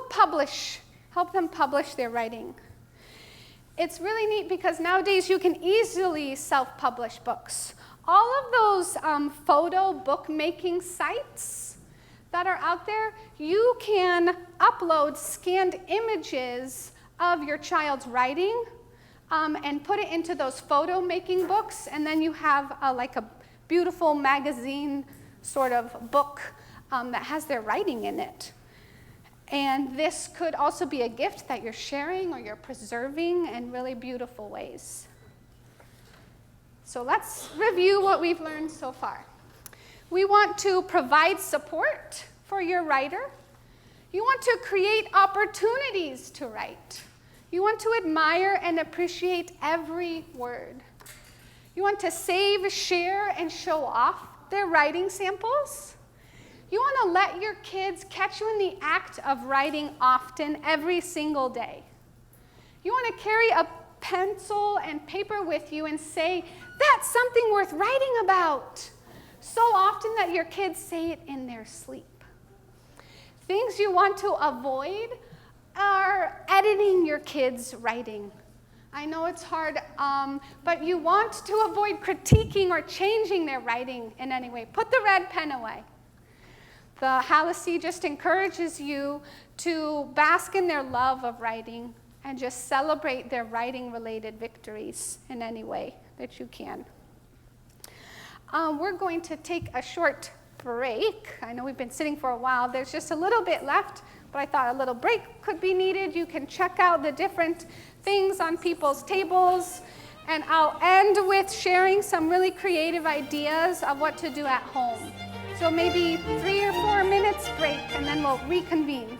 help them publish their writing. It's really neat because nowadays you can easily self-publish books. All of those photo bookmaking sites that are out there, you can upload scanned images of your child's writing and put it into those photo making books, and then you have like a beautiful magazine sort of book that has their writing in it. And this could also be a gift that you're sharing or you're preserving in really beautiful ways. So let's review what we've learned so far. We want to provide support for your writer. You want to create opportunities to write. You want to admire and appreciate every word. You want to save, share, and show off their writing samples. You want to let your kids catch you in the act of writing often, every single day. You want to carry a pencil and paper with you and say, that's something worth writing about, so often that your kids say it in their sleep. Things you want to avoid are editing your kids' writing. I know it's hard, but you want to avoid critiquing or changing their writing in any way. Put the red pen away. The Halsey just encourages you to bask in their love of writing and just celebrate their writing-related victories in any way that you can. We're going to take a short break. I know we've been sitting for a while. There's just a little bit left, but I thought a little break could be needed. You can check out the different things on people's tables, and I'll end with sharing some really creative ideas of what to do at home. So maybe 3 or 4 minutes break, and then we'll reconvene.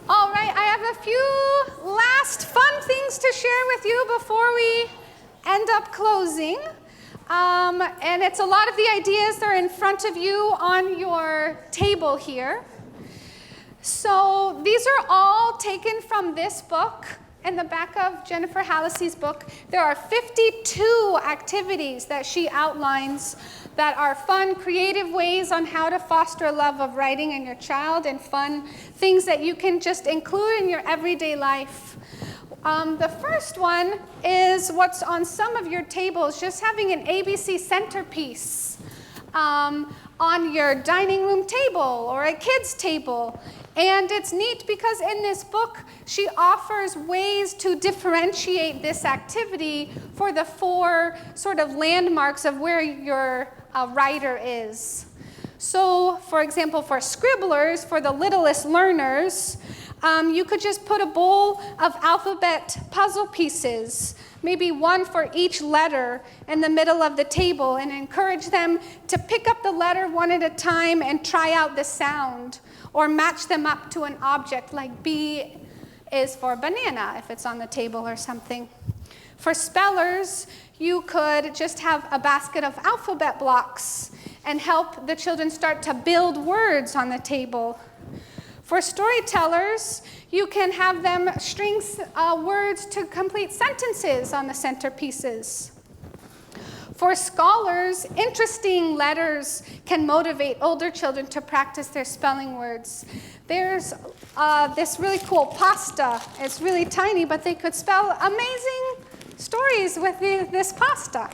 All right, I have a few last fun things to share with you before we end up closing. And it's a lot of the ideas that are in front of you on your table here. So these are all taken from this book in the back of Jennifer Halsey's book. There are 52 activities that she outlines that are fun, creative ways on how to foster a love of writing in your child, and fun things that you can just include in your everyday life. The first one is what's on some of your tables, just having an ABC centerpiece on your dining room table or a kid's table. And it's neat because in this book, she offers ways to differentiate this activity for the 4 sort of landmarks of where your writer is. So, for example, for scribblers, for the littlest learners, you could just put a bowl of alphabet puzzle pieces, maybe one for each letter, in the middle of the table, and encourage them to pick up the letter one at a time and try out the sound, or match them up to an object, like B is for banana if it's on the table or something. For spellers, you could just have a basket of alphabet blocks and help the children start to build words on the table. For storytellers, you can have them string words to complete sentences on the centerpieces. For scholars, interesting letters can motivate older children to practice their spelling words. There's this really cool pasta. It's really tiny, but they could spell amazing stories with this pasta,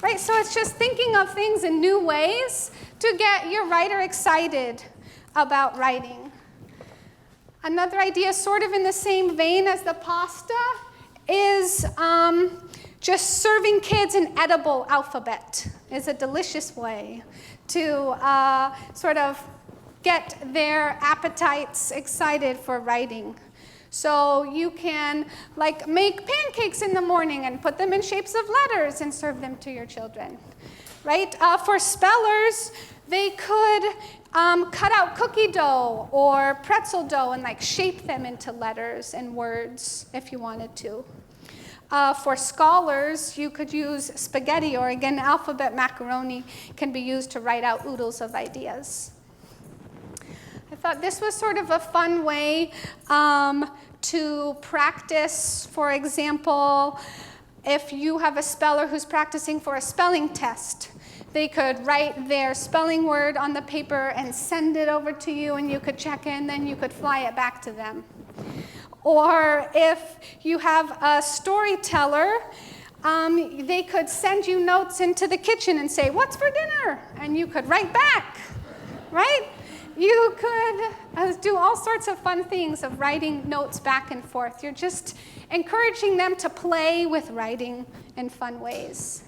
right? So it's just thinking of things in new ways to get your writer excited about writing. Another idea, sort of in the same vein as the pasta, is just serving kids an edible alphabet is a delicious way to sort of get their appetites excited for writing. So you can like make pancakes in the morning and put them in shapes of letters and serve them to your children, right? For spellers, they could cut out cookie dough or pretzel dough and like shape them into letters and words if you wanted to. For scholars, you could use spaghetti, or again, alphabet macaroni can be used to write out oodles of ideas. I thought this was sort of a fun way to practice. For example, if you have a speller who's practicing for a spelling test, they could write their spelling word on the paper and send it over to you, and you could check in, then you could fly it back to them. Or if you have a storyteller, they could send you notes into the kitchen and say, "What's for dinner?" And you could write back, right? You could do all sorts of fun things of writing notes back and forth. You're just encouraging them to play with writing in fun ways.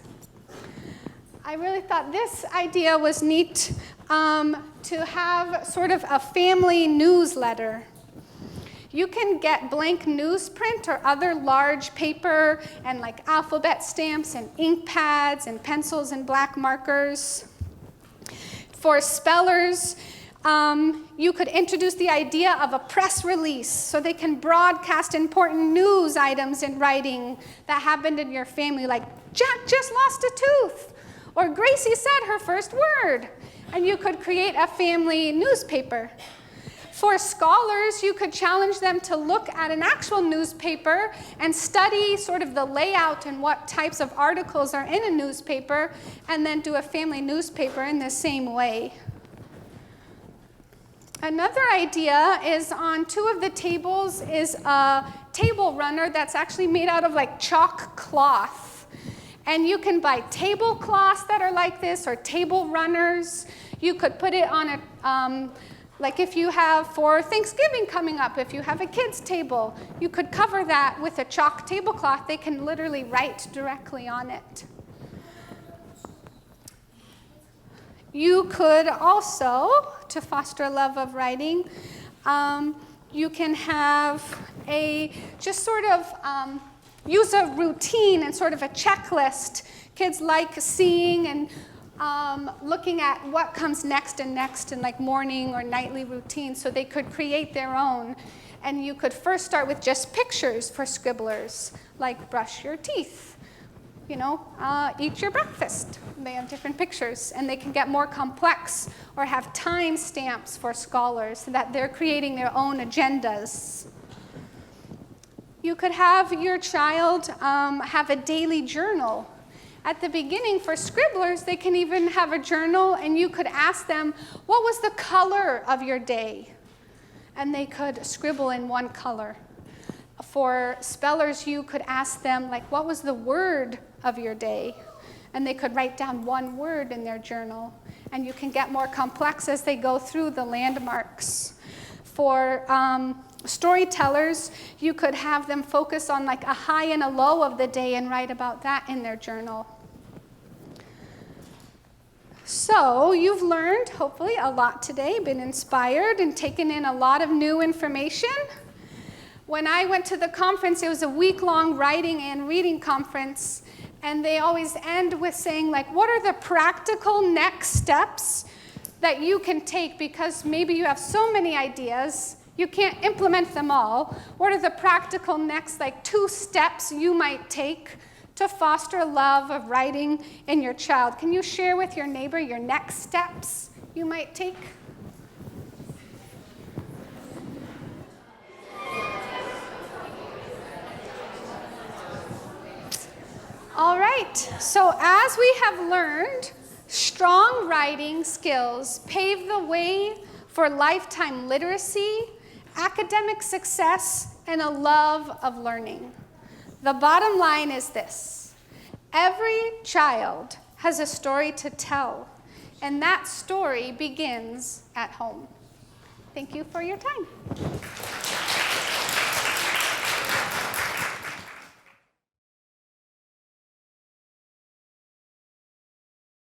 I really thought this idea was neat, to have sort of a family newsletter. You can get blank newsprint or other large paper and like alphabet stamps and ink pads and pencils and black markers. For spellers, you could introduce the idea of a press release so they can broadcast important news items in writing that happened in your family, like Jack just lost a tooth, or Gracie said her first word, and you could create a family newspaper. For scholars, you could challenge them to look at an actual newspaper and study sort of the layout and what types of articles are in a newspaper, and then do a family newspaper in the same way. Another idea is on two of the tables is a table runner that's actually made out of like chalk cloth. And you can buy tablecloths that are like this, or table runners. You could put it on a, like if you have for Thanksgiving coming up, if you have a kid's table, you could cover that with a chalk tablecloth. They can literally write directly on it. You could also, to foster a love of writing, you can have just sort of use a routine and sort of a checklist. Kids like seeing and looking at what comes next and like morning or nightly routines, so they could create their own. And you could first start with just pictures for scribblers, like brush your teeth, eat your breakfast. They have different pictures, and they can get more complex or have time stamps for scholars so that they're creating their own agendas. You could have your child have a daily journal. At the beginning, for scribblers, they can even have a journal, and you could ask them, what was the color of your day? And they could scribble in one color. For spellers, you could ask them, like, what was the word of your day? And they could write down one word in their journal. And you can get more complex as they go through the landmarks. For storytellers, you could have them focus on like a high and a low of the day and write about that in their journal. So you've learned, hopefully, a lot today, been inspired and taken in a lot of new information. When I went to the conference, it was a week-long writing and reading conference, and they always end with saying, like, what are the practical next steps that you can take? Because maybe you have so many ideas, you can't implement them all. What are the practical next, like, 2 steps you might take to foster love of writing in your child? Can you share with your neighbor your next steps you might take? All right, so as we have learned, strong writing skills pave the way for lifetime literacy, academic success, and a love of learning. The bottom line is this: every child has a story to tell, and that story begins at home. Thank you for your time.